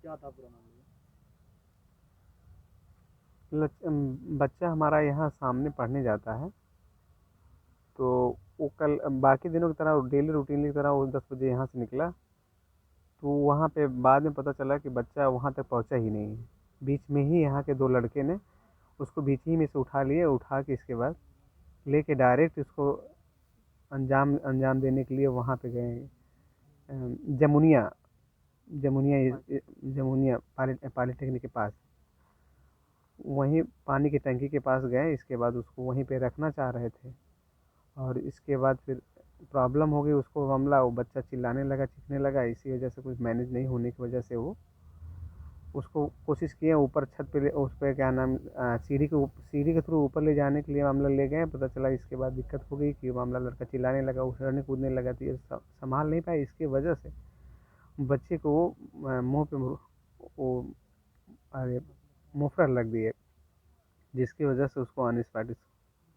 क्या था पूरा मामला? बच्चा हमारा यहाँ सामने पढ़ने जाता है, तो वो कल बाकी दिनों की तरह डेली रूटीन की तरह वो 10 बजे यहाँ से निकला। तो वहाँ पे बाद में पता चला कि बच्चा वहाँ तक पहुँचा ही नहीं है। बीच में ही यहाँ के 2 लड़के ने उसको बीच ही में से उठा लिए, उठा के इसके बाद लेके डायरेक्ट इसको अंजाम अंजाम देने के लिए वहाँ पे गए। जमुनिया जमुनिया जमुनिया पॉलिटेक्निक के पास, वहीं पानी की टंकी के पास गए। इसके बाद उसको वहीं पे रखना चाह रहे थे, और इसके बाद फिर प्रॉब्लम हो गई उसको, मामला वो बच्चा चिल्लाने लगा, चीखने लगा। इसी वजह से कुछ मैनेज नहीं होने की वजह से वो उसको कोशिश किए ऊपर छत पे उस पर क्या नाम सीढ़ी के थ्रू ऊपर ले जाने के लिए मामला ले गए। पता चला इसके बाद दिक्कत हो गई कि मामला लड़का चिल्लाने लगा, उछलने कूदने लगा, तो ये संभाल नहीं पाए। इसकी वजह से बच्चे को मुंह पे वो अरे मुफर लग दिए, जिसकी वजह से उसको ऑन स्पॉट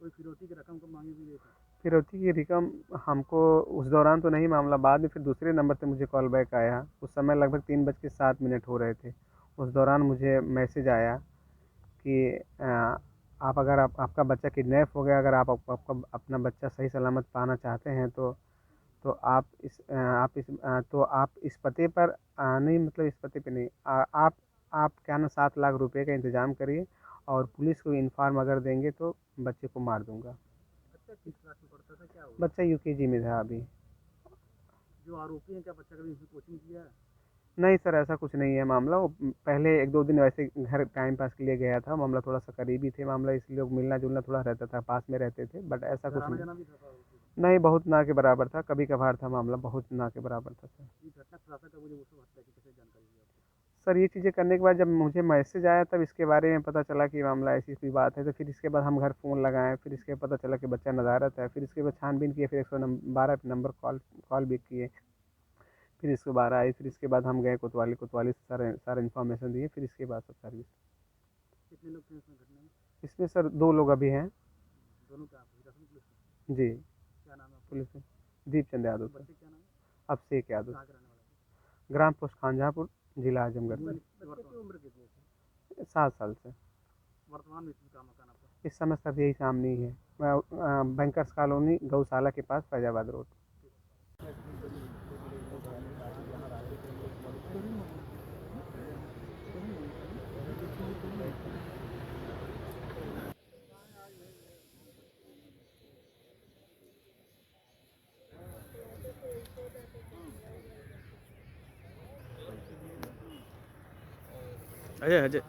कोई फिरौती की रकम को मांगी भी गई? फिरौती की रकम हमको उस दौरान तो नहीं मामला, बाद में फिर दूसरे नंबर से मुझे कॉल बैक आया। उस समय लगभग 3:07 हो रहे थे। उस दौरान मुझे मैसेज आया कि आप अगर आपका बच्चा किडनैप हो गया, अगर आपका अपना बच्चा सही सलामत पाना चाहते हैं तो आप इस पते पर नहीं, मतलब इस पते पे नहीं, आप क्या ना 7 लाख रुपए का इंतज़ाम करिए, और पुलिस को इन्फॉर्म अगर देंगे तो बच्चे को मार दूंगा। बच्चा किस क्लास में पढ़ता था, क्या हुआ? बच्चा यूकेजी में था अभी। जो आरोपी हैं, क्या बच्चा कभी इसमें कोचिंग किया है? नहीं सर, ऐसा कुछ नहीं है मामला। वो पहले 1-2 दिन वैसे घर टाइम पास के लिए गया था। मामला थोड़ा सा करीबी थे मामला, इसलिए लोग मिलना जुलना थोड़ा रहता था, पास में रहते थे, बट ऐसा कुछ आना नहीं। जाना भी था आरोपी? नहीं, बहुत ना के बराबर था, कभी कभार था मामला, बहुत ना के बराबर था सर। ये घटना खुलासा कब हुई, वो सब हत्या की कैसे जानकारी हुई आपको? सर ये चीज़ें करने के बाद जब मुझे मैसेज आया तब इसके बारे में पता चला कि मामला ऐसी कोई बात है। तो फिर इसके बाद हम घर फ़ोन लगाएं, फिर इसके पता चला कि बच्चा नदारत है। फिर इसके बाद छानबीन किए, फिर 112 पे नंबर कॉल भी किए, फिर 112 आई। फिर इसके बाद हम गए कोतवाली से सारा इन्फॉर्मेशन दिए। फिर इसके बाद सब सर्विस। कितने लोग थे इसमें घटना में? इसमें सर 2 लोग अभी हैं। दोनों क्या हिरासत में पुलिस में? जी। क्या नाम है आपका? पुलिस में दीपचंद यादव सर। बच्चे क्या नाम है? अभिषेक यादव, कहाँ के रहने वाले? ग्राम पोस्ट खानजहाँपुर, जिला आजमगढ़। बच्चे की उम्र कितनी है? 7 साल से। वर्तमान में इसमें कहाँ मकान आपका? इस समय सर यही सामने ही है, बैंकर्स कॉलोनी, गौशाला के पास, फैजाबाद रोड। अजय अजय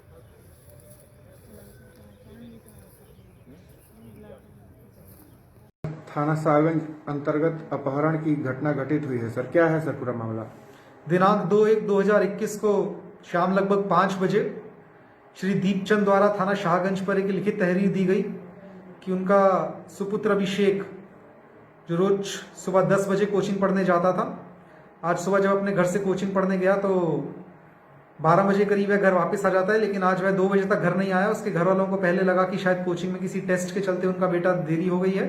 थाना साहबगंज अंतर्गत अपहरण की घटना घटित हुई है सर। क्या है सर पूरा मामला? दिनांक 2/1/2021 को शाम लगभग 5 बजे श्री दीपचंद द्वारा थाना शाहगंज पर एक लिखित तहरीर दी गई कि उनका सुपुत्र अभिषेक, जो रोज सुबह 10 बजे कोचिंग पढ़ने जाता था, आज सुबह जब अपने घर से कोचिंग पढ़ने गया तो 12 बजे करीब वह घर वापस आ जाता है, लेकिन आज वह 2 बजे तक घर नहीं आया। उसके घर वालों को पहले लगा कि शायद कोचिंग में किसी टेस्ट के चलते उनका बेटा देरी हो गई है।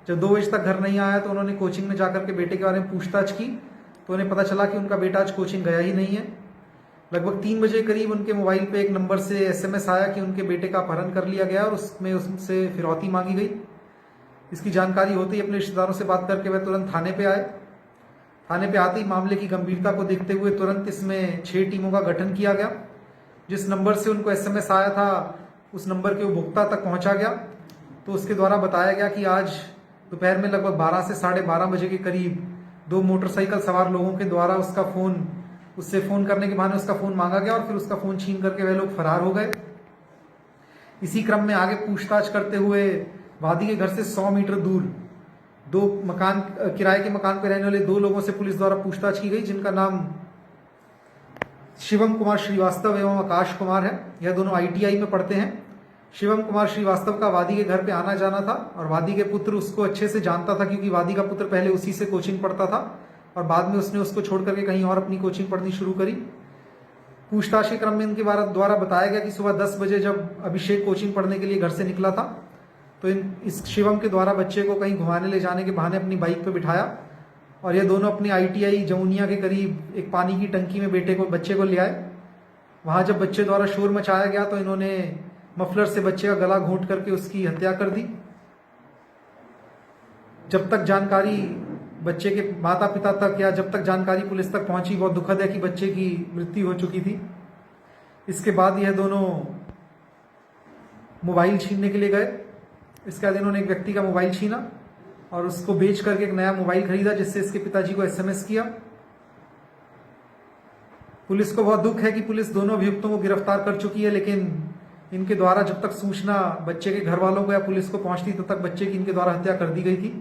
जब 2 बजे तक घर नहीं आया तो उन्होंने कोचिंग में जाकर के बेटे के बारे में पूछताछ की, तो उन्हें पता चला कि उनका बेटा आज कोचिंग गया ही नहीं है। लगभग 3 बजे करीब उनके मोबाइल पे एक नंबर से SMS आया कि उनके बेटे का अपहरण कर लिया गया और उसमें उससे फिरौती मांगी गई। इसकी जानकारी होते ही अपने रिश्तेदारों से बात करके वह तुरंत थाने पे आए। थाने पे आते ही मामले की गंभीरता को देखते हुए तुरंत इसमें 6 टीमों का गठन किया गया। जिस नंबर से उनको SMS आया था उस नंबर के उपभोक्ता तक पहुंचा गया, तो उसके द्वारा बताया गया कि आज दोपहर में लगभग 12 से 12:30 बजे के करीब 2 मोटरसाइकिल सवार लोगों के द्वारा उससे फोन करने के बहाने उसका फोन मांगा गया और फिर उसका फोन छीन करके वह लोग फरार हो गए। इसी क्रम में आगे पूछताछ करते हुए वादी के घर से 100 मीटर दूर दो मकान किराए के मकान पर रहने वाले 2 लोगों से पुलिस द्वारा पूछताछ की गई, जिनका नाम शिवम कुमार श्रीवास्तव एवं आकाश कुमार है। यह दोनों ITI में पढ़ते हैं। शिवम कुमार श्रीवास्तव का वादी के घर पे आना जाना था और वादी के पुत्र उसको अच्छे से जानता था, क्योंकि वादी का पुत्र पहले उसी से कोचिंग पढ़ता था और बाद में उसने उसको छोड़ करके कहीं और अपनी कोचिंग पढ़नी शुरू करी। पूछताछ के क्रम में इनके द्वारा बताया गया कि सुबह 10 बजे जब अभिषेक कोचिंग पढ़ने के लिए घर से निकला था, तो इस शिवम के द्वारा बच्चे को कहीं घुमाने ले जाने के बहाने अपनी बाइक पर बिठाया और ये दोनों अपनी ITI जमुनिया के करीब एक पानी की टंकी में बच्चे को ले आए। वहां जब बच्चे द्वारा शोर मचाया गया तो इन्होंने मफलर से बच्चे का गला घोंट करके उसकी हत्या कर दी। जब तक जानकारी बच्चे के माता पिता तक या जब तक जानकारी पुलिस तक पहुंची, बहुत दुखद है कि बच्चे की मृत्यु हो चुकी थी। इसके बाद यह दोनों मोबाइल छीनने के लिए गए। इसके बाद इन्होंने एक व्यक्ति का मोबाइल छीना और उसको बेच करके एक नया मोबाइल खरीदा, जिससे इसके पिताजी को SMS किया। पुलिस को बहुत दुख है कि पुलिस दोनों अभियुक्तों को गिरफ्तार कर चुकी है, लेकिन इनके द्वारा जब तक सूचना बच्चे के घर वालों को या पुलिस को पहुंचती तब तक बच्चे की इनके द्वारा हत्या कर दी गई थी।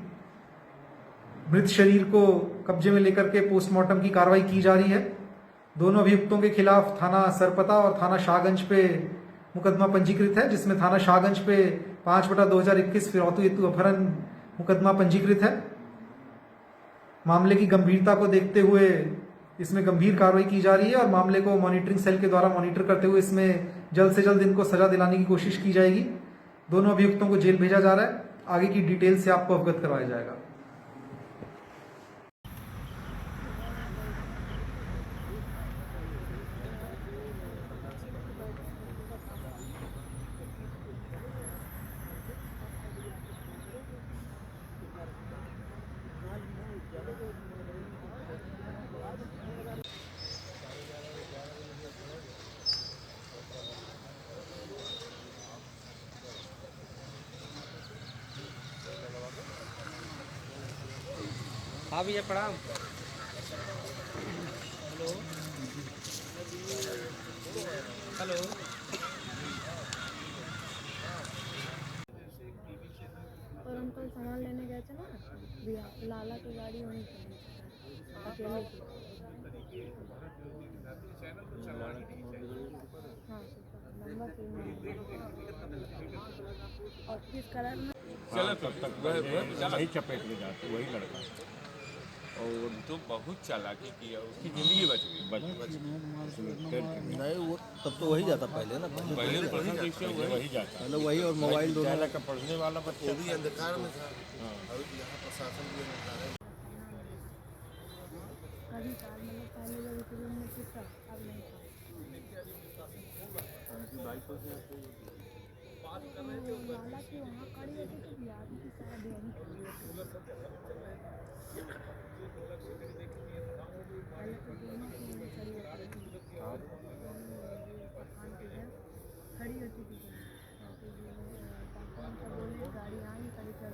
मृत शरीर को कब्जे में लेकर के पोस्टमार्टम की कार्रवाई की जा रही है। दोनों अभियुक्तों के खिलाफ थाना सरपता और थाना शाहगंज पे मुकदमा पंजीकृत है, जिसमें थाना शाहगंज पे 5/2021 फिरौती हेतु अपहरण मुकदमा पंजीकृत है। मामले की गंभीरता को देखते हुए इसमें गंभीर कार्रवाई की जा रही है और मामले को मॉनिटरिंग सेल के द्वारा मॉनिटर करते हुए इसमें जल्द से जल्द इनको सजा दिलाने की कोशिश की जाएगी। दोनों अभियुक्तों को जेल भेजा जा रहा है। आगे की डिटेल से आपको अवगत करवाया जाएगा। हाँ भैया प्रणाम। हेलो और हम कल सामान लेने गए थे ना भैया, लाला की गाड़ी वहीं खड़ी अकेले की। हाँ लंबा फिल्म और किस कलर में चलो तब तक वही चपेट में जाते वही लड़का और तो बहुत चालाकी किया, उसकी जिंदगी बच गई। नहीं वो तब तो वही जाता पहले ना, पहले वही जाता पहले वही और मोबाइल दोनों का पढ़ने वाला बच्चा भी अंधकार में था और यहाँ प्रशासन भी अंधकार है। कभी साल मतलब पहले जब फिल्म में कितना अब नहीं था। लाला की वहाँ खड़ी होती तो याद की सारा दिन पहले तो दोनों की खड़ी होती थी पठान के घर खड़ी होती थी। पापा उनका बोले गाड़ी आई खड़ी कर